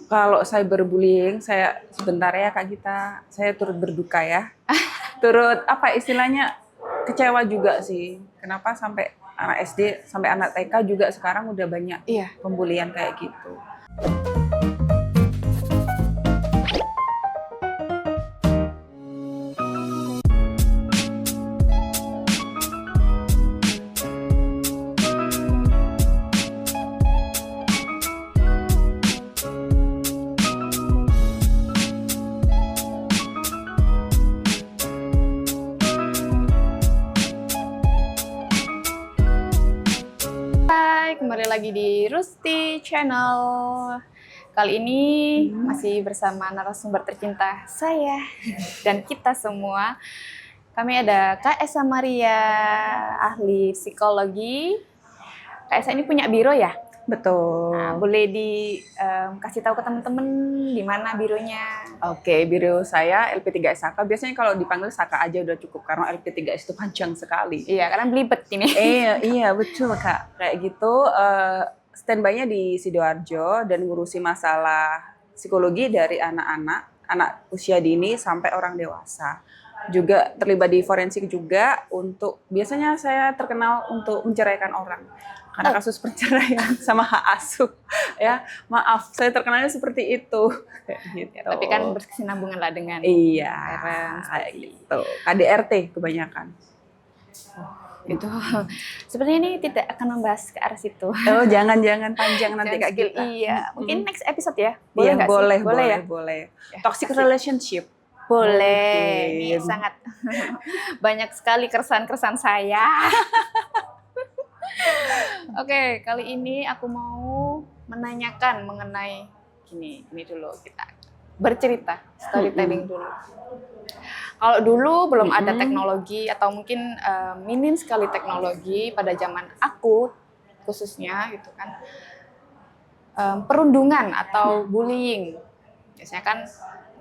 Kalau cyberbullying, saya sebentar ya Kak Gita, saya turut berduka ya. Turut apa istilahnya kecewa juga sih. Kenapa sampai anak SD sampai anak TK juga sekarang udah banyak Iya. pembulian kayak gitu. Hai, kembali lagi di Rusti Channel. Kali ini masih bersama narasumber tercinta saya dan kita semua. Kami ada Kak Esa Maria, ahli psikologi. Kak Esa ini punya biro ya? Betul. Nah, boleh dikasih tahu ke teman-teman di mana bironya? Oke, biro saya LP3 SAK. Biasanya kalau dipanggil Saka aja udah cukup karena LP3 itu panjang sekali. Iya, karena belibet ini. Iya betul Kak. Kayak gitu. Standby-nya di Sidoarjo dan ngurusi masalah psikologi dari anak-anak, anak usia dini sampai orang dewasa. Juga terlibat di forensik juga untuk biasanya saya terkenal untuk menceraikan orang karena kasus perceraian sama hak asuh ya. Maaf, saya terkenalnya seperti itu. Kayak gitu. Tapi kan berkesinambungan lah dengan Iya, parents, kayak gitu. KDRT kebanyakan. itu. Sebenarnya ini tidak akan membahas ke arah situ. Oh, jangan panjang nanti Kak Skill, Gita. iya, mungkin next episode ya. Boleh Iya, nggak boleh, sih? Boleh ya? boleh. Ya, Toxic kasih. relationship. Boleh. Mungkin. Ini sangat banyak sekali keresahan-keresahan saya. Oke, kali ini aku mau menanyakan mengenai gini dulu kita bercerita, storytelling dulu. Kalau dulu belum ada teknologi atau mungkin minim sekali teknologi pada zaman aku khususnya gitu kan, perundungan atau bullying biasanya kan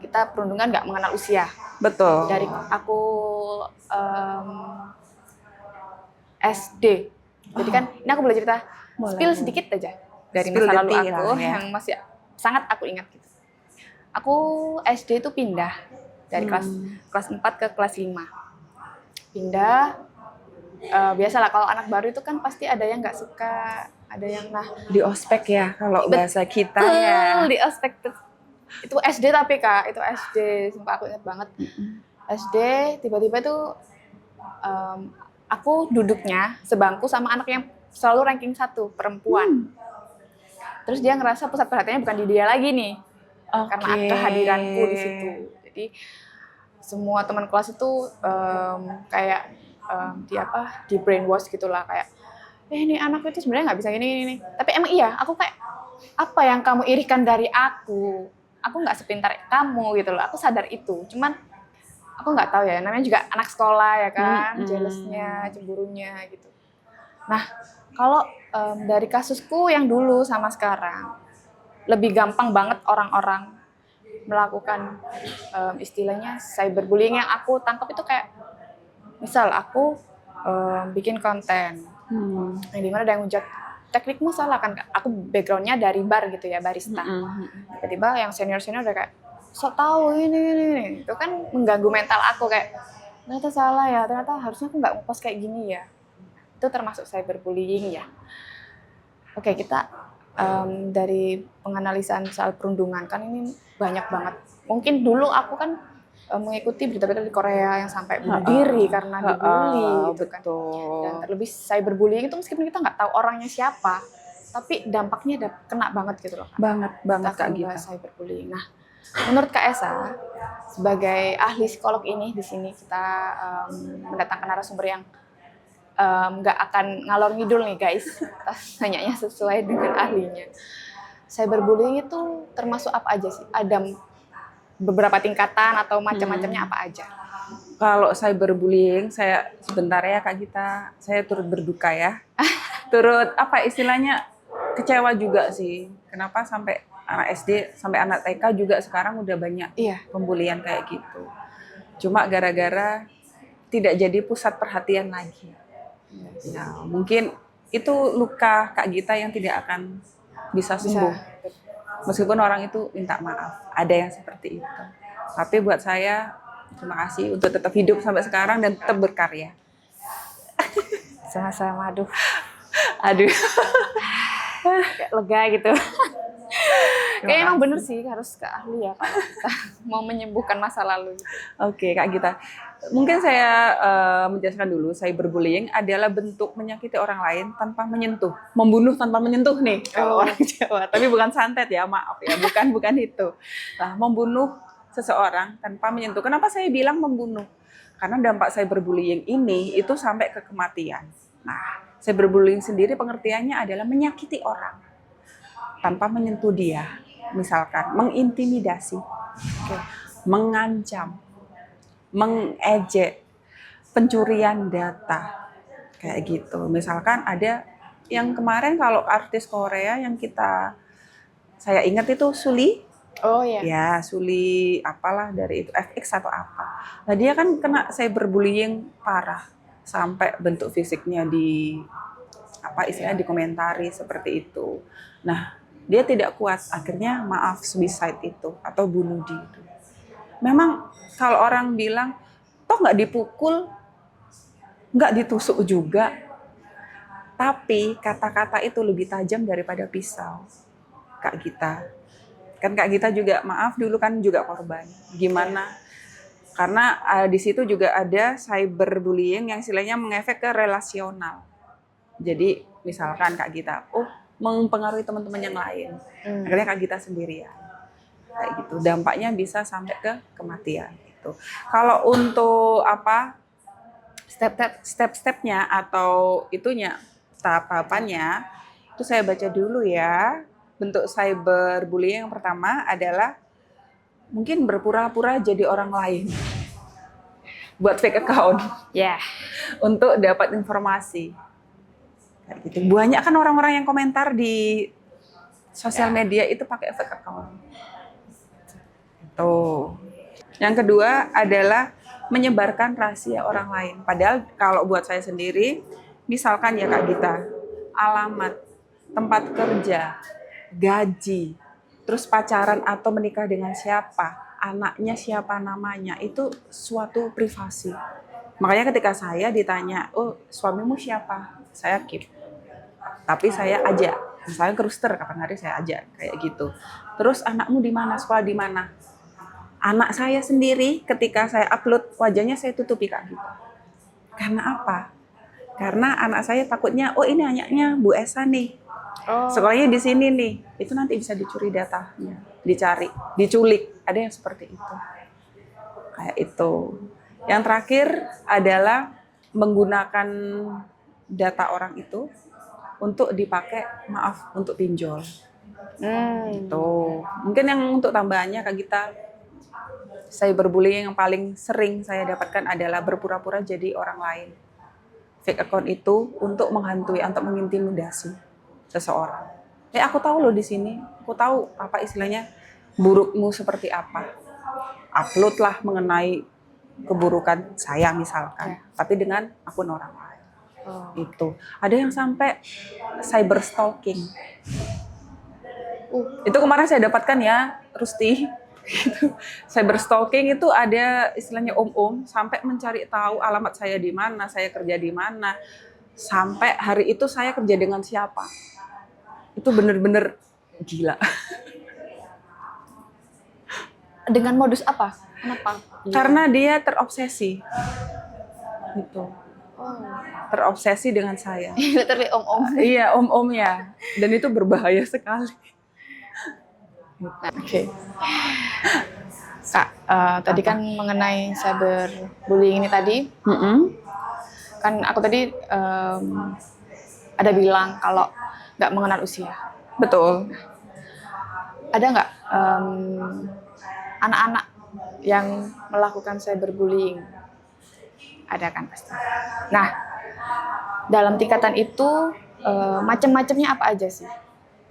kita perundungan nggak mengenal usia. Betul. Dari aku SD, jadi kan ini aku boleh cerita spill sedikit aja dari Spill masa lalu detil aku lah, ya. yang masih sangat aku ingat gitu. Aku SD itu pindah dari kelas 4 ke kelas 5. Pindah, biasalah kalau anak baru itu kan pasti ada yang nggak suka, ada yang Di ospek ya kalau bahasa kita ya. di aspek itu SD tapi Kak, itu SD, sumpah aku ingat banget. SD tiba-tiba tuh aku duduknya sebangku sama anak yang selalu ranking 1, perempuan. Terus dia ngerasa pusat perhatiannya bukan di dia lagi nih. Karena kehadiranku di situ. Jadi semua teman kelas itu kayak di brainwash gitulah, kayak ini anak itu sebenarnya nggak bisa gini. Tapi emang iya, aku kayak apa yang kamu irikan dari aku? Aku nggak sepintar kamu gitu loh. Aku sadar itu. Cuman aku nggak tahu ya, namanya juga anak sekolah ya kan, jealousnya, cemburunya gitu. Nah, kalau dari kasusku yang dulu sama sekarang, lebih gampang banget orang-orang melakukan istilahnya cyberbullying. Yang aku tangkap itu kayak, misal aku bikin konten, yang dimana ada yang hujat, teknikmu salah kan, aku backgroundnya dari bar gitu ya, barista. Tiba-tiba yang senior-senior udah kayak, sok tahu ini, itu kan mengganggu mental aku, kayak ternyata salah ya, ternyata harusnya aku nggak ngepost kayak gini ya. Itu termasuk cyberbullying ya. Oke, kita dari penganalisan soal perundungan kan ini banyak banget. Mungkin dulu aku kan mengikuti berita-berita di Korea yang sampai bunuh diri karena dibully gitu kan. Dan terlebih cyberbullying itu meskipun kita nggak tahu orangnya siapa, tapi dampaknya kena banget gitu loh. Banget Kak Gita. Cyberbullying. Nah, menurut Kak Esa sebagai ahli psikolog ini, di sini kita mendatangkan narasumber yang nggak akan ngalor ngidul nih guys, tanyanya sesuai dengan ahlinya. Cyberbullying itu termasuk apa aja sih? Ada beberapa tingkatan atau macam-macamnya apa aja? Kalau cyberbullying, saya sebentar ya Kak Gita, saya turut berduka ya. Turut apa istilahnya kecewa juga sih. Kenapa sampai anak SD sampai anak TK juga sekarang udah banyak pembulian kayak gitu. Cuma gara-gara tidak jadi pusat perhatian lagi. Ya, mungkin itu luka Kak Gita yang tidak akan bisa sembuh. Meskipun orang itu minta maaf, ada yang seperti itu. Tapi buat saya, terima kasih untuk tetap hidup sampai sekarang dan tetap berkarya. Sama-sama, aduh, Aduh. kayak lega gitu. Kayak emang kasih. bener sih, harus ke ahli ya kalau kita mau menyembuhkan masa lalu. Gitu. Oke, Kak Gita. Mungkin saya menjelaskan dulu, cyberbullying adalah bentuk menyakiti orang lain tanpa menyentuh, membunuh tanpa menyentuh nih kalau orang Jawa. Tapi bukan santet ya, maaf ya, bukan itu. Nah, membunuh seseorang tanpa menyentuh. Kenapa saya bilang membunuh? Karena dampak cyberbullying ini itu sampai ke kematian. Nah, cyberbullying sendiri pengertiannya adalah menyakiti orang tanpa menyentuh dia. Misalkan mengintimidasi, mengancam, mengejek, pencurian data, kayak gitu. Misalkan ada yang kemarin kalau artis Korea yang saya ingat itu Suli, Oh ya. ya Suli apalah dari itu FX atau apa. Nah dia kan kena cyberbullying parah sampai bentuk fisiknya istilahnya dikomentari seperti itu. Nah dia tidak kuat, akhirnya maaf suicide itu atau bunuh diri. Memang kalau orang bilang, toh nggak dipukul, nggak ditusuk juga, tapi kata-kata itu lebih tajam daripada pisau, Kak Gita. Kan Kak Gita juga, maaf dulu kan juga korban. Gimana? Karena di situ juga ada cyberbullying yang istilahnya mengefek ke relasional. Jadi misalkan Kak Gita, mempengaruhi teman-teman yang lain. Akhirnya Kak Gita sendirian. Kayak gitu. Dampaknya bisa sampai ke kematian gitu. Kalau untuk step-stepnya atau itunya tahapannya itu saya baca dulu ya. Bentuk cyberbullying yang pertama adalah mungkin berpura-pura jadi orang lain. Buat fake account. Ya. Untuk dapat informasi. Kayak gitu. Banyak kan orang-orang yang komentar di sosial media itu pakai fake account. Tuh. Yang kedua adalah menyebarkan rahasia orang lain. Padahal kalau buat saya sendiri, misalkan ya Kak Gita, alamat, tempat kerja, gaji, terus pacaran atau menikah dengan siapa, anaknya siapa namanya, itu suatu privasi. Makanya ketika saya ditanya, suamimu siapa? Saya keep. Tapi saya ajak, misalnya ke rooster, kapan hari saya ajak, kayak gitu. Terus anakmu di mana, sekolah di mana? Anak saya sendiri ketika saya upload wajahnya saya tutupi Kak Gita. Karena apa? Karena anak saya takutnya, ini anaknya Bu Esa nih. Sekolahnya di sini nih. Itu nanti bisa dicuri datanya, dicari, diculik. Ada yang seperti itu. Kayak itu. Yang terakhir adalah menggunakan data orang itu untuk dipakai, untuk pinjol. Gitu. Mungkin yang untuk tambahannya Kak Gita, cyberbullying yang paling sering saya dapatkan adalah berpura-pura jadi orang lain. Fake account itu untuk menghantui, untuk mengintimidasi seseorang. Aku tahu loh di sini, aku tahu apa istilahnya burukmu seperti apa. Uploadlah mengenai keburukan saya misalkan, tapi dengan akun orang lain. Itu. Ada yang sampai cyber stalking. Itu kemarin saya dapatkan ya, Rusti. Gitu. Cyber stalking itu ada istilahnya om-om sampai mencari tahu alamat saya di mana, saya kerja di mana, sampai hari itu saya kerja dengan siapa. Itu benar-benar gila. Dengan modus apa? Kenapa? Karena dia terobsesi. Gitu. Terobsesi dengan saya. Literally om-om. Iya, om-omnya. Dan itu berbahaya sekali. Oke. Kak, tadi kan mengenai cyberbullying ini tadi, kan aku tadi ada bilang kalau nggak mengenal usia. Betul. Ada nggak anak-anak yang melakukan cyberbullying? Ada kan pasti. Nah, dalam tingkatan itu macam-macamnya apa aja sih?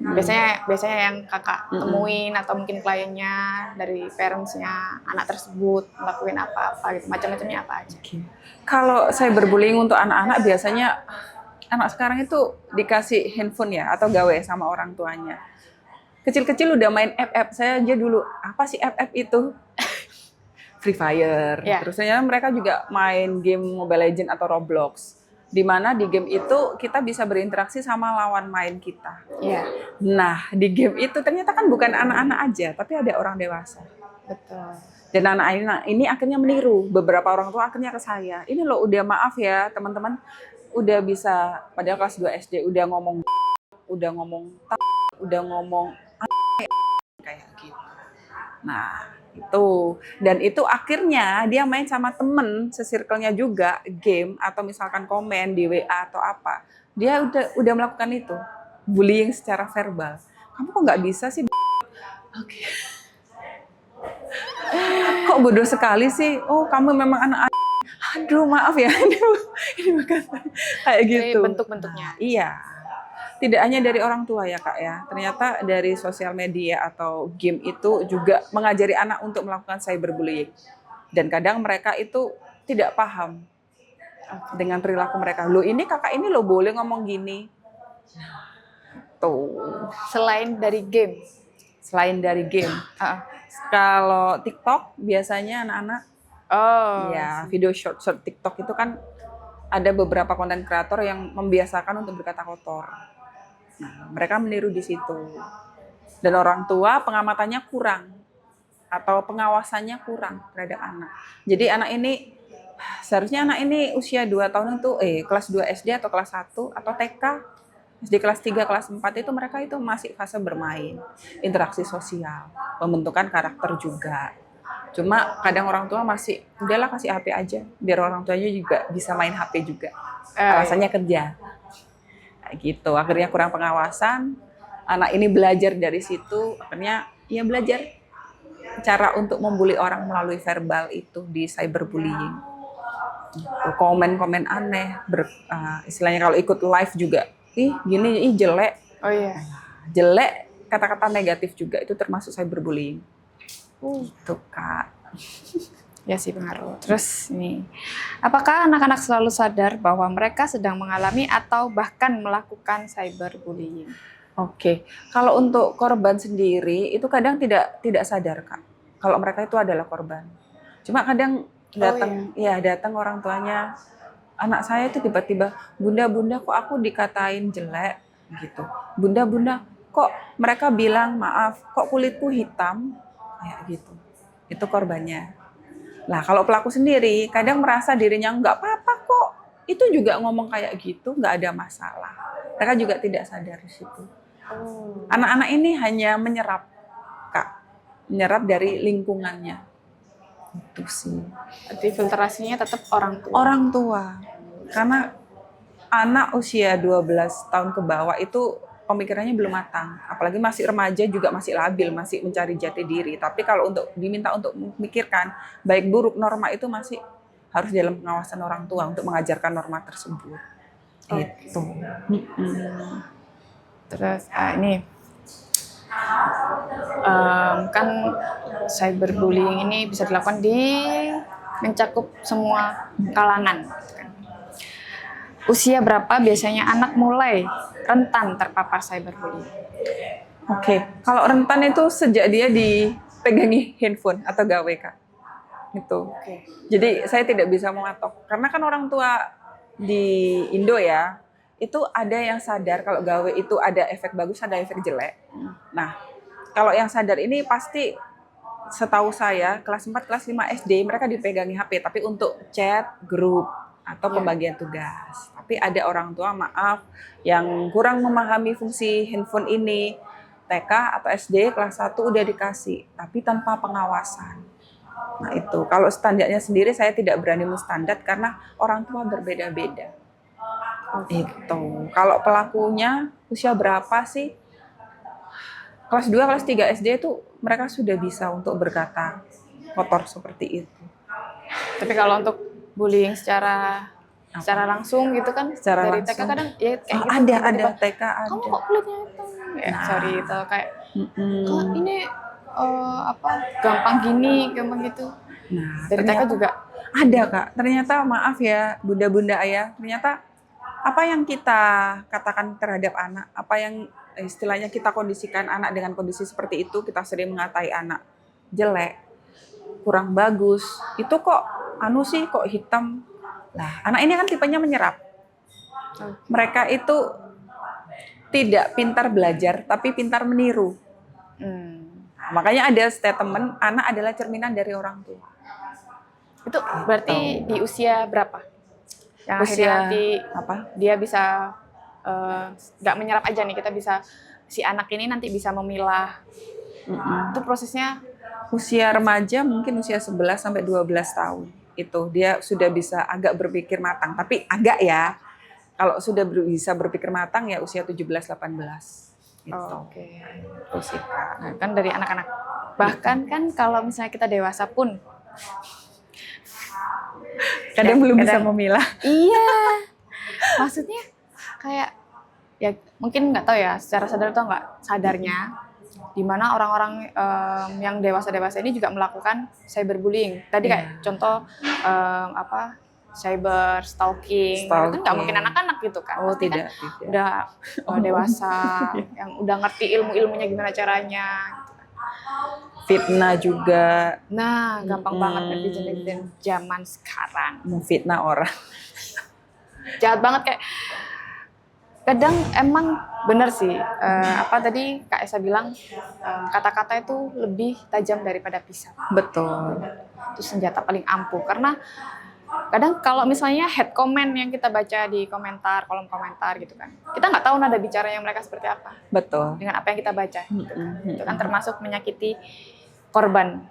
Biasanya yang kakak temuin atau mungkin kliennya dari parents-nya anak tersebut ngelakuin apa-apa gitu, macam-macamnya apa aja? Kalau cyberbullying untuk anak-anak biasanya anak sekarang itu dikasih handphone ya atau gawe sama orang tuanya. Kecil-kecil udah main FF. Saya aja dulu, apa sih FF itu? Free Fire. Ya. Terus ternyata mereka juga main game Mobile Legends atau Roblox. Di mana di game itu kita bisa berinteraksi sama lawan main kita. Iya, Nah, di game itu ternyata kan bukan anak-anak aja, tapi ada orang dewasa. betul. Dan anak-anak ini akhirnya meniru. Beberapa orang tua akhirnya ke saya. Ini loh udah maaf ya teman-teman, udah bisa padahal kelas 2 SD udah ngomong, udah ngomong kayak gitu. Nah, itu. Dan itu akhirnya dia main sama temen sesirkelnya juga game atau misalkan komen di WA atau apa. Dia udah melakukan itu. Bullying secara verbal. Kamu kok nggak bisa sih? Oke. Kok bodoh sekali sih? Oh, kamu memang anak. Aduh, maaf ya. Ini bukan kayak gitu. Jadi bentuk-bentuknya. Iya. Tidak hanya dari orang tua ya Kak ya. Ternyata dari sosial media atau game itu juga mengajari anak untuk melakukan cyberbullying. Dan kadang mereka itu tidak paham dengan perilaku mereka. Loh ini kakak ini loh boleh ngomong gini. Tuh. Selain dari game. Selain dari game. Kalau TikTok biasanya anak-anak Oh. ya video short TikTok itu kan ada beberapa konten kreator yang membiasakan untuk berkata kotor. Nah, mereka meniru di situ. Dan orang tua pengamatannya kurang atau pengawasannya kurang terhadap anak. Jadi anak ini seharusnya anak ini usia 2 tahun itu kelas 2 SD atau kelas 1 atau TK, SD kelas 3, kelas 4 itu mereka itu masih fase bermain, interaksi sosial, pembentukan karakter juga. Cuma kadang orang tua masih, udahlah kasih HP aja, biar orang tuanya juga bisa main HP juga. Alasannya kerja. Kayak gitu, akhirnya kurang pengawasan, anak ini belajar dari situ, akhirnya ya belajar cara untuk membuli orang melalui verbal itu di cyberbullying. Komen-komen aneh, istilahnya kalau ikut live juga, gini, jelek. Oh iya. Jelek, kata-kata negatif juga itu termasuk cyberbullying. Gitu Kak. Ya sih pengaruh. Terus nih, apakah anak-anak selalu sadar bahwa mereka sedang mengalami atau bahkan melakukan cyberbullying? Oke, kalau untuk korban sendiri itu kadang tidak sadar Kak. Kalau mereka itu adalah korban. Cuma kadang datang orang tuanya, anak saya itu tiba-tiba, bunda kok aku dikatain jelek gitu. Bunda kok mereka bilang maaf, kok kulitku hitam kayak gitu. Itu korbannya. Nah, kalau pelaku sendiri kadang merasa dirinya nggak apa-apa kok. Itu juga ngomong kayak gitu, nggak ada masalah. Mereka juga tidak sadar di situ. Anak-anak ini hanya menyerap, Kak. Menyerap dari lingkungannya. Itu sih. Jadi filtrasinya tetap orang tua. Orang tua. Karena anak usia 12 tahun ke bawah itu pemikirannya belum matang. Apalagi masih remaja juga masih labil, masih mencari jati diri. Tapi kalau untuk diminta untuk memikirkan baik buruk norma itu masih harus dalam pengawasan orang tua untuk mengajarkan norma tersebut. Itu. Terus ini kan cyberbullying ini bisa dilakukan mencakup semua kalangan. Usia berapa biasanya anak mulai rentan terpapar cyberbullying? Oke, kalau rentan itu sejak dia dipegangi handphone atau gawe Kak. Gitu. Jadi saya tidak bisa mematok karena kan orang tua di Indo ya itu ada yang sadar kalau gawe itu ada efek bagus, ada efek jelek. Nah, kalau yang sadar ini pasti setahu saya kelas 4, kelas 5 SD mereka dipegangi HP tapi untuk chat, grup atau pembagian tugas. Tapi ada orang tua maaf yang kurang memahami fungsi handphone ini. TK atau SD kelas 1 udah dikasih tapi tanpa pengawasan. Nah itu, kalau standarnya sendiri saya tidak berani menstandar karena orang tua berbeda-beda. Itu. Kalau pelakunya usia berapa sih? Kelas 2, kelas 3 SD itu mereka sudah bisa untuk berkata kotor seperti itu. Tapi kalau untuk bullying secara langsung gitu kan Secara dari langsung. TK kadang ya kayak gitu, ada tiba-tiba, TK ada. kamu kok kulitnya hitam? Ya, sorry itu kayak kok ini gampang gitu. Nah, Dari TK juga ada Kak. Ternyata maaf ya bunda-bunda ayah, ternyata apa yang kita katakan terhadap anak, apa yang istilahnya kita kondisikan anak dengan kondisi seperti itu, kita sering mengatai anak jelek, kurang bagus, itu kok anu sih kok hitam. Lah, anak ini kan tipenya menyerap. Mereka itu tidak pintar belajar, tapi pintar meniru. Makanya ada statement, anak adalah cerminan dari orang tua. Itu berarti di usia berapa? Yang akhirnya Usia nanti apa? dia bisa nggak menyerap aja nih, kita bisa, si anak ini nanti bisa memilah. Itu prosesnya Usia remaja mungkin usia 11 sampai 12 tahun. Itu dia sudah bisa agak berpikir matang, tapi agak ya. Kalau sudah bisa berpikir matang ya usia 17 18. Gitu. Oke. Itu sih, Kak. Nah, kan dari anak-anak. Bahkan kan kalau misalnya kita dewasa pun Kadang belum bisa kadang- memilah. iya. Maksudnya kayak ya mungkin nggak tahu ya secara sadar atau nggak sadarnya, di mana orang-orang yang dewasa-dewasa ini juga melakukan cyberbullying. Tadi kayak contoh cyber stalking. Itu kan nggak mungkin anak-anak gitu kan. Oh, Pasti tidak, kan tidak. udah dewasa yang udah ngerti ilmu-ilmunya gimana caranya. Fitnah juga, Nah, gampang banget netizen zaman sekarang. memfitnah orang. Jahat banget kayak kadang emang bener sih apa tadi Kak Esa bilang kata-kata itu lebih tajam daripada pisau. Betul. Itu senjata paling ampuh karena kadang kalau misalnya head comment yang kita baca di komentar, kolom komentar gitu kan, kita nggak tahu nada bicaranya mereka seperti apa Betul. dengan apa yang kita baca. Itu kan termasuk menyakiti korban.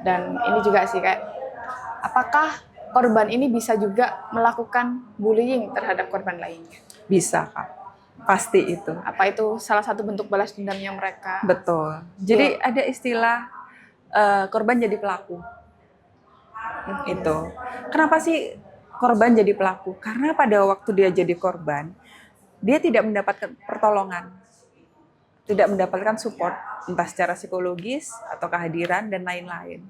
Dan ini juga sih kayak apakah korban ini bisa juga melakukan bullying terhadap korban lainnya? Bisa, Kak. Pasti itu. Apa itu salah satu bentuk balas dendamnya mereka? Betul. Jadi ada istilah korban jadi pelaku. Itu. Kenapa sih korban jadi pelaku? Karena pada waktu dia jadi korban, dia tidak mendapatkan pertolongan. Tidak mendapatkan support, entah secara psikologis atau kehadiran dan lain-lain.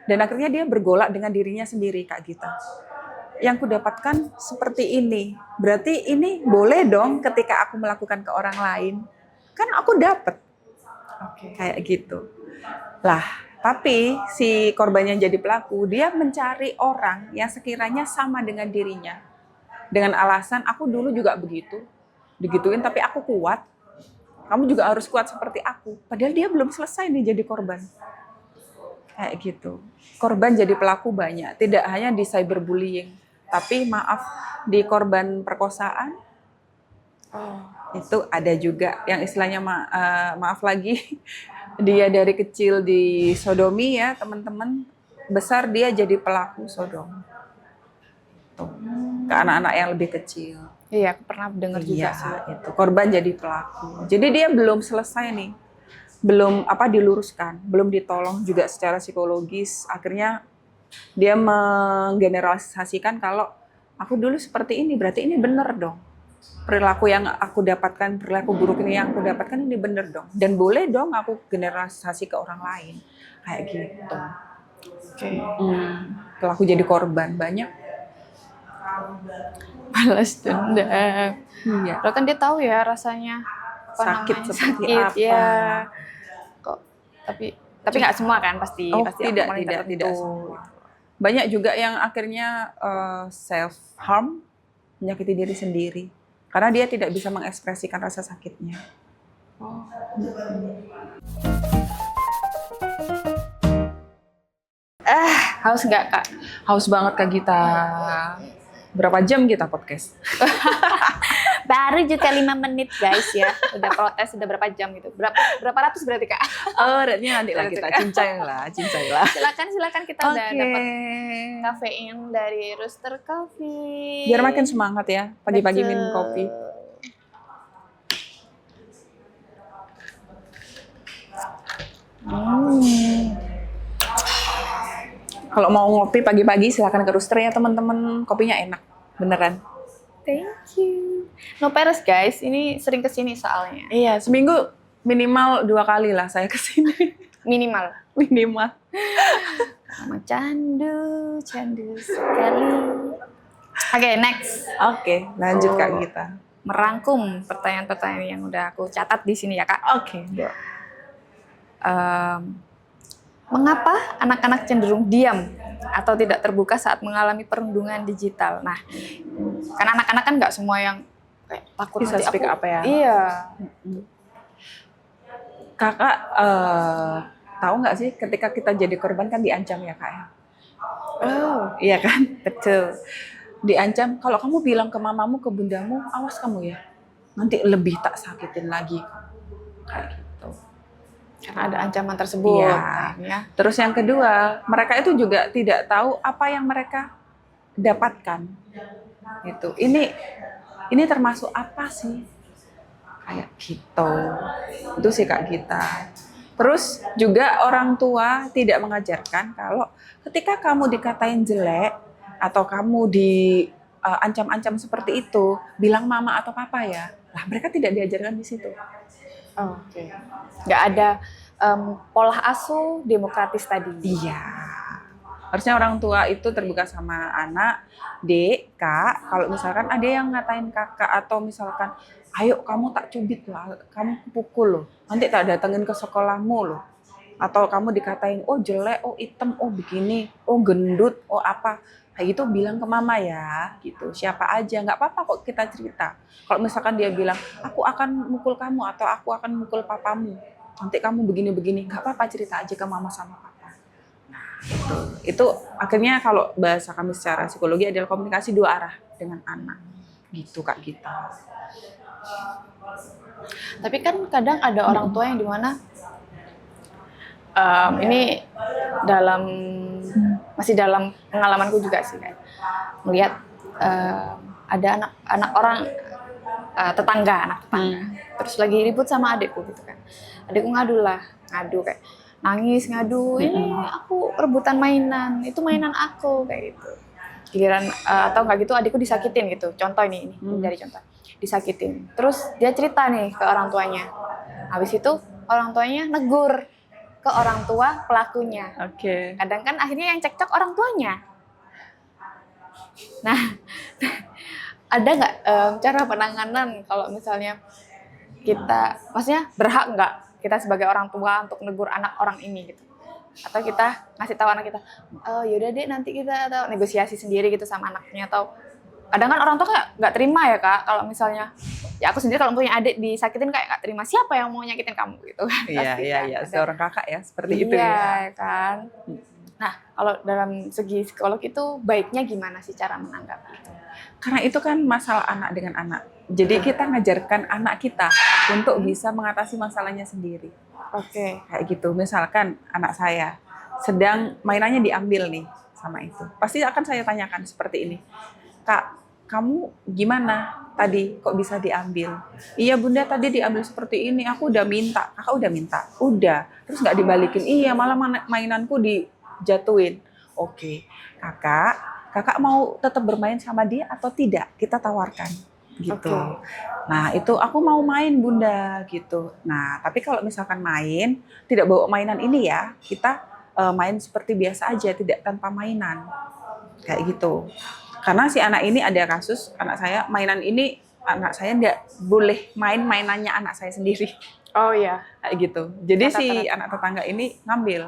Dan akhirnya dia bergolak dengan dirinya sendiri, Kak Gita. Yang kudapatkan seperti ini, berarti ini boleh dong ketika aku melakukan ke orang lain. Kan aku dapat. Kayak gitu. Lah, tapi si korbannya jadi pelaku, dia mencari orang yang sekiranya sama dengan dirinya. Dengan alasan, aku dulu juga begitu. Digituin tapi aku kuat. Kamu juga harus kuat seperti aku. Padahal dia belum selesai nih jadi korban. Kayak gitu. Korban jadi pelaku banyak. Tidak hanya di cyberbullying. Tapi maaf, di korban perkosaan, itu ada juga. Yang istilahnya, maaf lagi, dia dari kecil di sodomi ya teman-teman. Besar dia jadi pelaku sodom. Tuh. Ke anak-anak yang lebih kecil. Iya, aku pernah dengar juga sih. Itu korban jadi pelaku. Jadi dia belum selesai nih, belum diluruskan, belum ditolong juga secara psikologis. Akhirnya dia menggeneralisasikan kalau aku dulu seperti ini, berarti ini benar dong. Perilaku yang aku dapatkan, perilaku buruk ini yang aku dapatkan ini benar dong. Dan boleh dong aku generalisasi ke orang lain, kayak gitu. Pelaku jadi korban banyak. Balas dendam. Iya. Kalau kan dia tahu ya rasanya Sakit seperti apa. ya. Kok tapi nggak semua kan pasti tidak. tertentu. Banyak juga yang akhirnya self harm, menyakiti diri sendiri karena dia tidak bisa mengekspresikan rasa sakitnya. Haus nggak Kak? Haus banget Kak Gita. Berapa jam kita podcast? Baru juga 5 menit guys ya. Udah protes udah berapa jam gitu. Berapa ratus berarti Kak? Oh, nanti lah kita cincai lah. Silakan kita udah dapat kafein dari Rooster Coffee. Biar makin semangat ya pagi-pagi minum kopi. Kalau mau ngopi pagi-pagi silakan ke Rooster ya teman-teman. Kopinya enak, beneran. Thank you. No peres guys, ini sering kesini soalnya. Iya, seminggu minimal 2 kali lah saya kesini. Minimal. Sama candu sekali. Oke, next. Oke, lanjut Kak Gita. merangkum pertanyaan-pertanyaan yang udah aku catat di sini ya Kak. Oke. Mengapa anak-anak cenderung diam atau tidak terbuka saat mengalami perundungan digital? Nah, karena anak-anak kan nggak semua yang kayak takut Bisa nanti speak up ya. Iya. Kakak tahu nggak sih ketika kita jadi korban kan diancam ya Kak ya? Oh, Iya kan? Betul. Diancam, kalau kamu bilang ke mamamu, ke bundamu, awas kamu ya. Nanti lebih tak sakitin lagi. Kayak gitu. karena ada ancaman tersebut. Iya. Ya. Terus yang kedua, mereka itu juga tidak tahu apa yang mereka dapatkan. Itu. Ini termasuk apa sih? Kayak gitu. Itu sih Kak kita. Terus juga orang tua tidak mengajarkan kalau ketika kamu dikatain jelek atau kamu diancam-ancam seperti itu, bilang mama atau papa ya. Lah mereka tidak diajarkan di situ. Oke. Nggak ada pola asuh demokratis tadi. Iya. Harusnya orang tua itu terbuka sama anak, dek, kak. Kalau misalkan ada yang ngatain kakak atau misalkan, ayo kamu tak cubit lah, kamu pukul loh, nanti tak datengin ke sekolahmu loh. Atau kamu dikatain, oh jelek, oh hitam, oh begini, oh gendut, oh apa. Kayak gitu bilang ke mama ya, gitu. Siapa aja, nggak apa-apa kok kita cerita. Kalau misalkan dia bilang, aku akan mukul kamu atau aku akan mukul papamu, nanti kamu begini-begini, nggak apa-apa cerita aja ke mama sama papa. Itu akhirnya kalau bahasa kami secara psikologi adalah komunikasi dua arah dengan anak. Gitu Kak Gita. Tapi kan kadang ada orang tua yang dimana ini masih dalam pengalamanku juga sih kan, melihat ada anak orang tetangga, terus lagi ribut sama adikku gitu kan. Adikku ngadu kayak nangis ini aku rebutan mainan, itu mainan aku kayak gitu. Giliran atau nggak gitu adikku disakitin gitu. Contoh ini dari contoh disakitin. Terus dia cerita nih ke orang tuanya. Habis itu orang tuanya negur ke orang tua pelakunya. Oke. Kadang kan akhirnya yang cekcok orang tuanya. Nah, ada nggak cara penanganan kalau misalnya kita, maksudnya berhak nggak kita sebagai orang tua untuk negur anak orang ini gitu? Atau kita ngasih tahu anak kita, yaudah deh nanti kita atau negosiasi sendiri gitu sama anaknya, atau kadang kan orang tua kayak nggak terima ya Kak, kalau misalnya ya aku sendiri kalau punya adik disakitin kayak nggak terima, siapa yang mau nyakitin kamu gitu kan? Iya, seorang kakak ya seperti itu ya. ya. Iya kan. Nah kalau dalam segi psikolog itu baiknya gimana sih cara menanggapi itu? Karena itu kan masalah anak dengan anak. Jadi kita ngajarkan anak kita untuk bisa mengatasi masalahnya sendiri. Oke. Kayak gitu. Misalkan anak saya sedang mainannya diambil nih sama itu. Pasti akan saya tanyakan seperti ini. Kak, kamu gimana tadi kok bisa diambil? Iya bunda tadi diambil seperti ini, aku udah minta. Kakak udah minta? Udah. Terus nggak dibalikin? Iya malah mainanku dijatuhin. Oke, kakak mau tetap bermain sama dia atau tidak? Kita tawarkan gitu. Nah itu aku mau main bunda gitu. Nah tapi kalau misalkan main tidak bawa mainan ini ya, kita main seperti biasa aja, tidak tanpa mainan kayak gitu. Karena si anak ini ada kasus anak saya mainan ini, anak saya tidak boleh main mainannya anak saya sendiri. Oh iya, kayak gitu. Jadi si anak tetangga ini ngambil.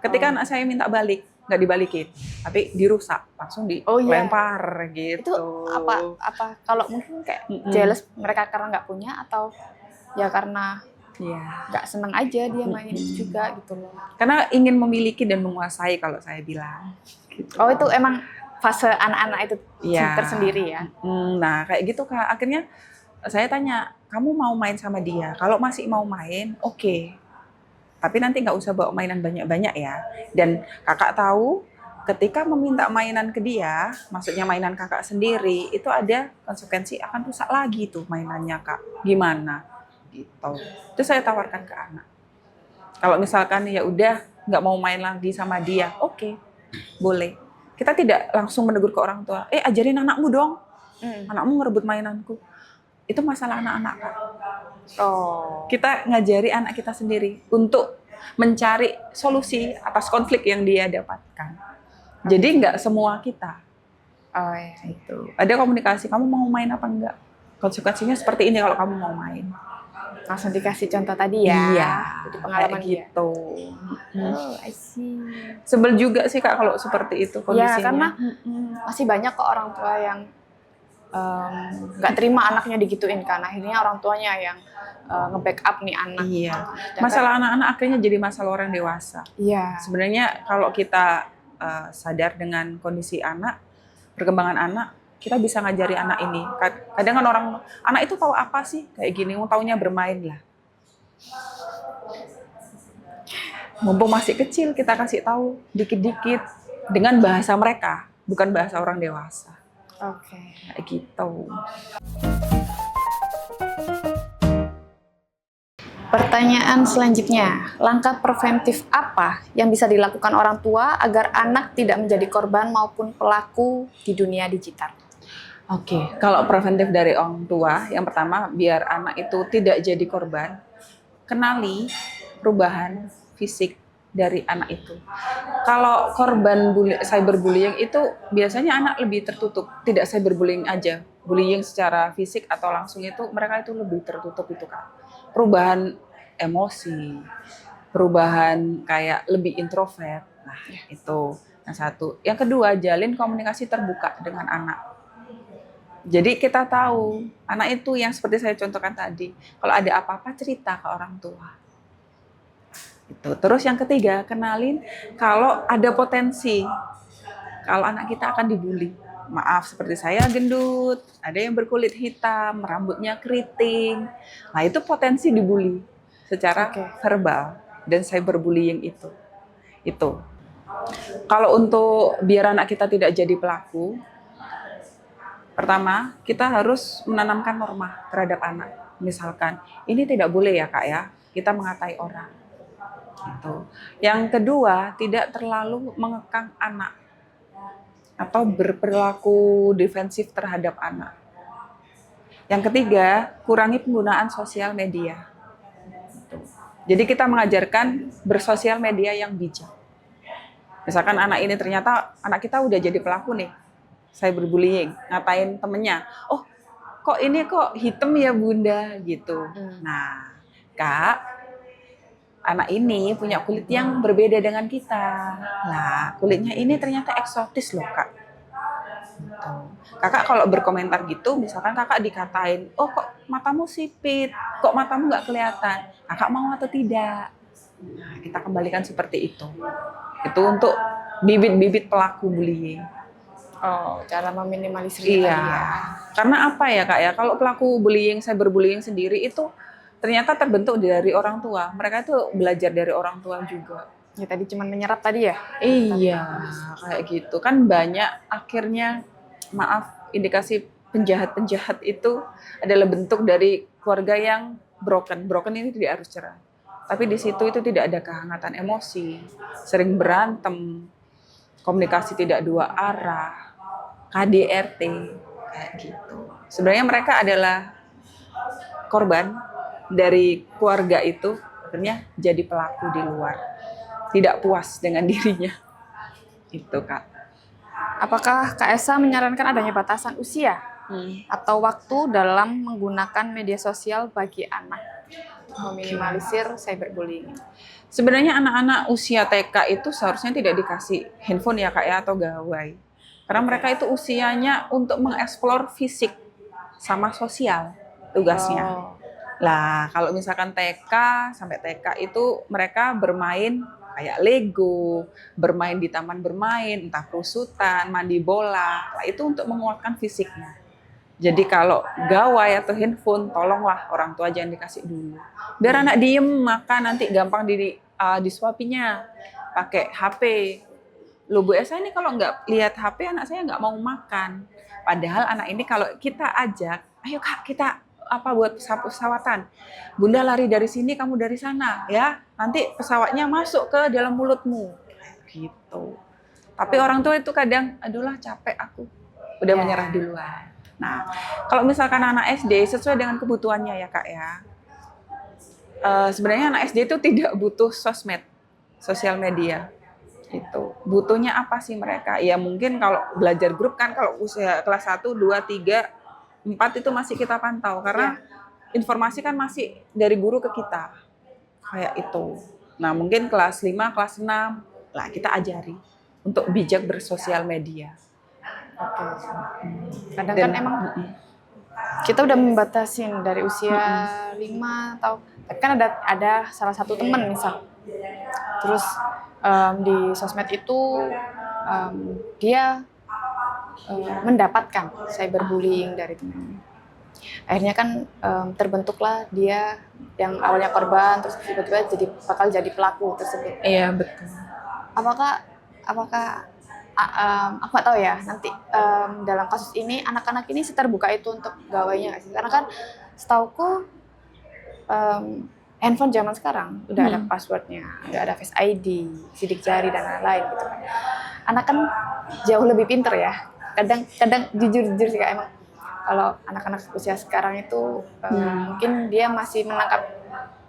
Ketika anak saya minta balik, nggak dibalikin, tapi dirusak, langsung dilempar gitu. Itu apa? Kalau mungkin kayak jealous mereka karena nggak punya, atau ya karena nggak seneng aja dia mainin itu juga gitu loh. Karena ingin memiliki dan menguasai kalau saya bilang. Gitu. Oh itu emang fase anak-anak itu tersendiri ya? Nah kayak gitu Kak. Akhirnya saya tanya, kamu mau main sama dia? Kalau masih mau main, oke. Tapi nanti nggak usah bawa mainan banyak-banyak ya. Dan kakak tahu ketika meminta mainan ke dia, maksudnya mainan kakak sendiri, itu ada konsekuensi akan rusak lagi tuh mainannya Kak. Gimana? Gitu. Itu saya tawarkan ke anak. Kalau misalkan ya udah nggak mau main lagi sama dia, oke, boleh. Kita tidak langsung menegur ke orang tua. Ajarin anakmu dong. Anakmu ngerebut mainanku. Itu masalah anak-anak Kak. Kita ngajari anak kita sendiri untuk mencari solusi atas konflik yang dia dapatkan. Jadi nggak semua kita. Oh iya. Itu. Ada komunikasi, kamu mau main apa enggak? konsekuensinya seperti ini kalau kamu mau main. Langsung dikasih contoh tadi ya. Iya, Jadi pengalaman kayak gitu. Oh, I see. Sebel juga sih Kak kalau seperti itu kondisinya. Ya, karena masih banyak kok orang tua yang nggak terima anaknya digituin kan. Akhirnya orang tuanya yang nge-backup nih anak. Iya. Masalah anak-anak akhirnya jadi masalah orang dewasa. Iya. Sebenarnya kalau kita sadar dengan kondisi anak, perkembangan anak, kita bisa ngajari anak ini. Kadang kan anak itu tahu apa sih kayak gini, taunya bermain lah. Mumpung masih kecil, kita kasih tahu dikit-dikit dengan bahasa mereka, bukan bahasa orang dewasa. Oke. Kayak gitu. Pertanyaan selanjutnya, langkah preventif apa yang bisa dilakukan orang tua agar anak tidak menjadi korban maupun pelaku di dunia digital? Oke, kalau preventif dari orang tua, yang pertama biar anak itu tidak jadi korban, kenali perubahan fisik dari anak itu. Kalau korban cyberbullying itu biasanya anak lebih tertutup, tidak cyberbullying aja, bullying secara fisik atau langsung itu mereka itu lebih tertutup itu kan. Perubahan emosi, perubahan kayak lebih introvert, nah itu yang satu. Yang kedua, jalin komunikasi terbuka dengan anak. Jadi kita tahu anak itu yang seperti saya contohkan tadi, kalau ada apa-apa cerita ke orang tua. Itu. Terus yang ketiga, kenalin kalau ada potensi kalau anak kita akan dibully. Maaf, seperti saya gendut, ada yang berkulit hitam, rambutnya keriting. Nah, itu potensi dibully secara verbal dan cyberbullying itu. Itu. Kalau untuk biar anak kita tidak jadi pelaku, pertama, kita harus menanamkan norma terhadap anak. Misalkan, ini tidak boleh ya Kak ya, kita mengatai orang. Gitu. Yang kedua, tidak terlalu mengekang anak atau berperilaku defensif terhadap anak. Yang ketiga, kurangi penggunaan sosial media. Gitu. Jadi kita mengajarkan bersosial media yang bijak. Misalkan anak ini ternyata anak kita udah jadi pelaku nih, cyberbullying, ngatain temennya, oh kok ini kok hitam ya bunda gitu. Nah Kak, anak ini punya kulit yang berbeda dengan kita. Nah kulitnya ini ternyata eksotis loh Kak. Gitu. Kakak kalau berkomentar gitu, misalkan kakak dikatain, oh kok matamu sipit, kok matamu nggak kelihatan, kakak mau atau tidak? Nah kita kembalikan seperti itu. Itu untuk bibit-bibit pelaku bullying. Oh, cara meminimalisir Iya. tadi ya. Karena apa ya Kak ya, kalau pelaku bullying, cyberbullying sendiri itu ternyata terbentuk dari orang tua. Mereka itu belajar dari orang tua juga. Ya tadi cuma menyerap tadi ya? Iya, kayak gitu. Kan banyak akhirnya, maaf, indikasi penjahat-penjahat itu adalah bentuk dari keluarga yang broken. Broken ini tidak harus cerai. Tapi di situ itu tidak ada kehangatan emosi, sering berantem, komunikasi tidak dua arah, KDRT, kayak gitu. Sebenarnya mereka adalah korban dari keluarga itu, akhirnya jadi pelaku di luar. Tidak puas dengan dirinya. Itu Kak. Apakah Kak Esa menyarankan adanya batasan usia atau waktu dalam menggunakan media sosial bagi anak? Meminimalisir cyberbullying. Sebenarnya anak-anak usia TK itu seharusnya tidak dikasih handphone ya Kak ya, atau gawai. Karena mereka itu usianya untuk mengeksplor fisik sama sosial tugasnya. Lah, kalau misalkan TK sampai TK itu mereka bermain kayak Lego, bermain di taman bermain, entah perusutan, mandi bola. Lah, itu untuk menguatkan fisiknya. Jadi kalau gawai atau handphone, tolonglah orang tua jangan dikasih dulu. Biar anak diem, maka nanti gampang disuapinya pakai HP. Loh Bu Esa ini kalau nggak lihat HP, anak saya nggak mau makan. Padahal anak ini kalau kita ajak, ayo Kak kita buat pesawatan. Bunda lari dari sini, kamu dari sana, ya. Nanti pesawatnya masuk ke dalam mulutmu. Gitu. Tapi orang tua itu kadang, aduh capek aku. Udah menyerah duluan. Nah, kalau misalkan anak SD sesuai dengan kebutuhannya ya Kak ya. Sebenarnya anak SD itu tidak butuh sosmed, sosial media. Gitu. Butuhnya apa sih mereka? Ya mungkin kalau belajar grup kan kalau usia kelas 1, 2, 3 4 itu masih kita pantau karena informasi kan masih dari guru ke kita. Kayak itu. Nah, mungkin kelas 5, kelas 6 lah kita ajari untuk bijak bersosial media. Oke. Kadang kan emang kita udah membatasin dari usia 5 atau kan ada salah satu teman misal. Terus di sosmed itu dia mendapatkan cyberbullying dari temannya. Akhirnya kan terbentuklah dia yang awalnya korban terus tiba-tiba bakal jadi pelaku tersebut. Iya, betul. Apakah aku nggak tahu ya nanti dalam kasus ini anak-anak ini terbuka itu untuk gawainya nggak sih? Karena kan setauku handphone zaman sekarang udah ada passwordnya, udah ada Face ID, sidik jari dan lain-lain gitu kan. Anak kan jauh lebih pinter ya. Kadang jujur sih Kak, emang kalau anak-anak usia sekarang itu mungkin dia masih menangkap,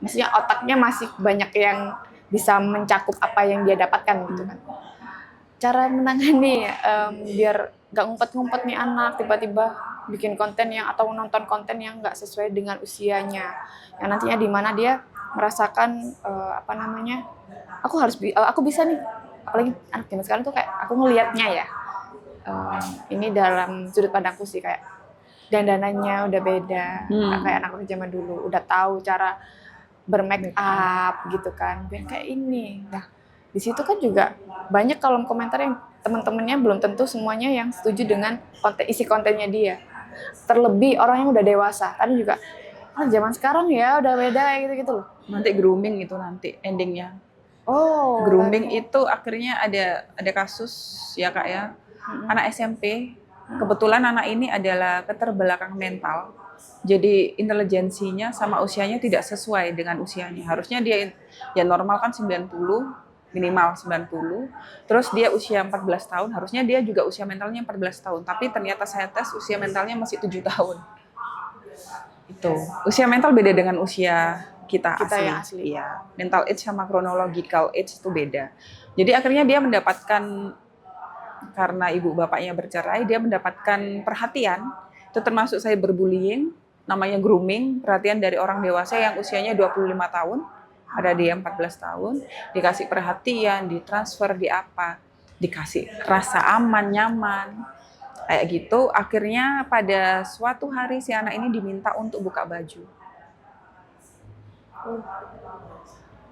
maksudnya otaknya masih banyak yang bisa mencakup apa yang dia dapatkan gitu kan. Cara menangani biar gak ngumpet-ngumpet nih anak tiba-tiba bikin konten yang atau nonton konten yang gak sesuai dengan usianya, yang nantinya di mana dia merasakan aku bisa nih, apalagi anak zaman sekarang tuh kayak aku ngelihatnya ya, ini dalam sudut pandangku sih kayak dandanannya udah beda, nggak kayak anak zaman dulu udah tahu cara bermake up gitu kan, biar kayak ini. Nah, di situ kan juga banyak kolom komentar yang teman-temannya belum tentu semuanya yang setuju dengan isi kontennya dia. Terlebih orang yang udah dewasa, kan juga zaman sekarang ya udah beda gitu-gitu loh. Nanti grooming itu nanti endingnya. Oh, grooming itu akhirnya ada kasus ya Kak ya. Anak SMP, kebetulan anak ini adalah keterbelakang mental. Jadi intelijensinya sama usianya tidak sesuai dengan usianya. Harusnya dia ya normal kan 90, minimal 90. Terus dia usia 14 tahun, harusnya dia juga usia mentalnya 14 tahun. Tapi ternyata saya tes usia mentalnya masih 7 tahun. Itu. Usia mental beda dengan usia kita asli. Yang asli. Iya. Mental age sama chronological age itu beda. Jadi akhirnya dia mendapatkan, karena ibu bapaknya bercerai, dia mendapatkan perhatian. Itu termasuk cyberbullying, namanya grooming, perhatian dari orang dewasa yang usianya 25 tahun, ada dia 14 tahun, dikasih perhatian, ditransfer, dikasih rasa aman, nyaman, kayak gitu. Akhirnya pada suatu hari si anak ini diminta untuk buka baju.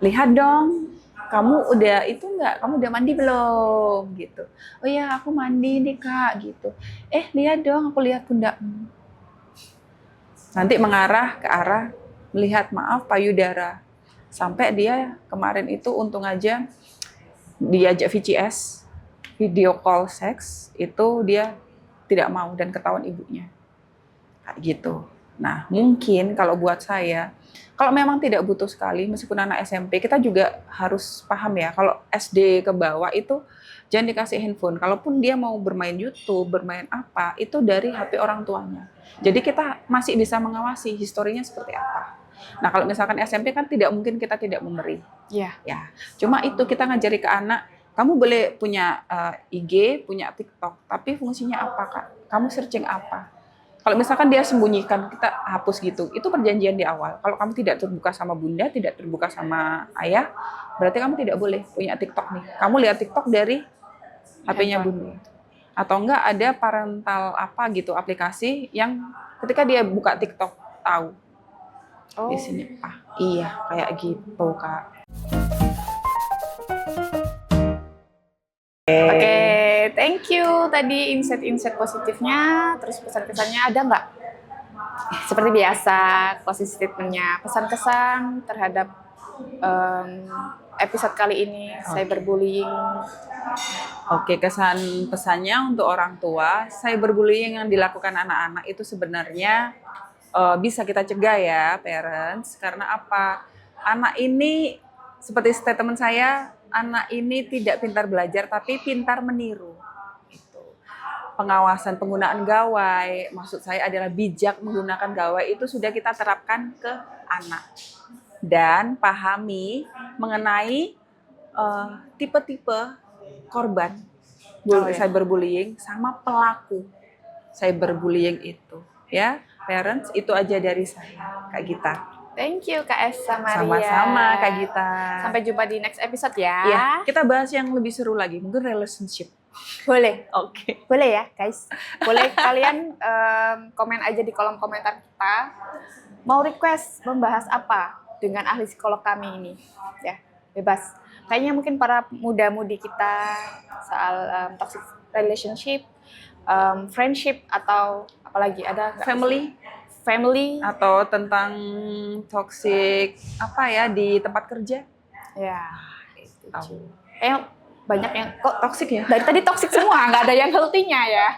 Lihat dong, kamu udah itu enggak? Kamu udah mandi belum? Gitu. Oh ya, aku mandi nih Kak, gitu. Lihat dong, aku lihat pundakmu. Nanti mengarah ke arah melihat, maaf payudara. Sampai dia kemarin itu untung aja diajak VCS, video call seks, itu dia tidak mau dan ketahuan ibunya. Kayak gitu. Nah, mungkin kalau buat saya, kalau memang tidak butuh sekali, meskipun anak SMP, kita juga harus paham ya, kalau SD ke bawah itu jangan dikasih handphone. Kalaupun dia mau bermain YouTube, bermain apa, itu dari HP orang tuanya. Jadi kita masih bisa mengawasi historinya seperti apa. Nah, kalau misalkan SMP kan tidak mungkin kita tidak memberi. Iya. Ya, cuma itu kita ngajari ke anak, kamu boleh punya IG, punya TikTok, tapi fungsinya apa Kak? Kamu searching apa? Kalau misalkan dia sembunyikan, kita hapus gitu. Itu perjanjian di awal. Kalau kamu tidak terbuka sama bunda, tidak terbuka sama ayah, berarti kamu tidak boleh punya TikTok nih. Kamu lihat TikTok dari HP-nya bunda. Atau enggak ada parental apa gitu, aplikasi yang ketika dia buka TikTok, tahu. Oh. Di sini, iya, kayak gitu Kak. Oke, thank you tadi insight positifnya, terus pesan-kesannya ada nggak? Seperti biasa, closing statement-nya, pesan-kesan terhadap episode kali ini, cyberbullying. Oke, pesannya untuk orang tua, cyberbullying yang dilakukan anak-anak itu sebenarnya bisa kita cegah ya, parents. Karena apa? Anak ini, seperti statement saya, anak ini tidak pintar belajar, tapi pintar meniru. Pengawasan penggunaan gawai, maksud saya adalah bijak menggunakan gawai itu sudah kita terapkan ke anak. Dan pahami mengenai tipe-tipe korban cyberbullying sama pelaku cyberbullying itu. Ya, parents, itu aja dari saya, Kak Gita. Thank you Kak Esa Maria. Sama-sama Kak Gita. Sampai jumpa di next episode ya. Ya, kita bahas yang lebih seru lagi, mungkin relationship. Boleh. Oke. Boleh ya guys. Boleh kalian komen aja di kolom komentar kita. Mau request membahas apa dengan ahli psikolog kami ini. Ya, bebas. Kayaknya mungkin para muda-mudi kita soal toxic relationship, friendship, atau apalagi ada nggak? Family Atau tentang toxic apa ya di tempat kerja. ya itu Tahu. banyak yang kok Toxic ya? dari tadi toxic semua, nggak ada yang healthy-nya ya.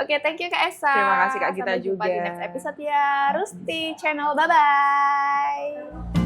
Oke, thank you Kak Esa. Terima kasih Kak Gita Sampai jumpa juga. di next episode ya. Rusti Channel, bye-bye.